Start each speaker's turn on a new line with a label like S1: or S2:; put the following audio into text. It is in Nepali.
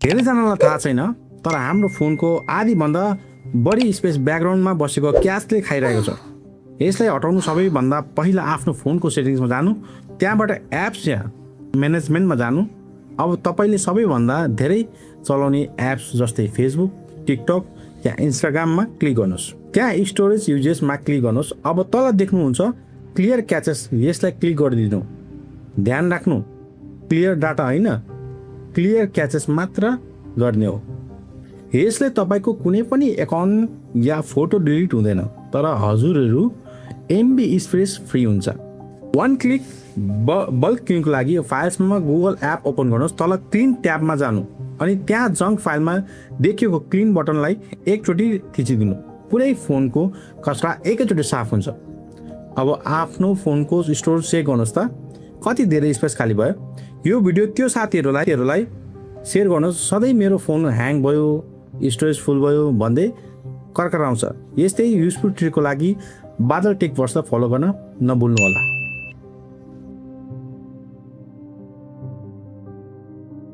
S1: धेरैजनालाई थाहा छैन तर हाम्रो फोनको आधीभन्दा बढी स्पेस ब्याकग्राउन्डमा बसेको क्यासले खाइरहेको छ। यसलाई हटाउनु सबैभन्दा पहिला आफ्नो फोनको सेटिङ्समा जानु, त्यहाँबाट एप्स या म्यानेजमेन्टमा जानु। अब तपाईँले सबैभन्दा धेरै चलाउने एप्स जस्तै फेसबुक, टिकटक या इन्स्टाग्राममा क्लिक गर्नुहोस्। त्यहाँ स्टोरेज युजेसमा क्लिक गर्नुहोस्। अब तल देख्नुहुन्छ क्लियर क्याचेस, यसलाई क्लिक गरिदिनु। ध्यान राख्नु, क्लियर डाटा होइन, क्लियर क्याचेस मात्र गर्ने हो। यसले तपाईँको कुनै पनि एकाउन्ट या फोटो डिलिट हुँदैन, तर हजुरहरू एमबी स्पेस फ्री हुन्छ। वान क्लिक बल्क क्लिकको लागि फाइल्समा गुगल एप ओपन गर्नुहोस्। तल क्लिन ट्याबमा जानु अनि त्यहाँ जङ्क फाइलमा देखिएको क्लिन बटनलाई एकचोटि थिचिदिनु। पुरै फोनको कचरा एकैचोटि साफ हुन्छ। अब आफ्नो फोनको स्टोरेज चेक गर्नुहोस् त, कति धेरै स्पेस खाली भयो। यो भिडियो त्यो साथीहरूलाई सेयर गर्नुहोस्। सधैँ मेरो फोन ह्याङ भयो, स्टोरेज फुल भयो भन्दै करकर आउँछ। यस्तै युजफुल ट्रिकको लागि बादल टेक वर्ष फलो गर्न नभुल्नु होला।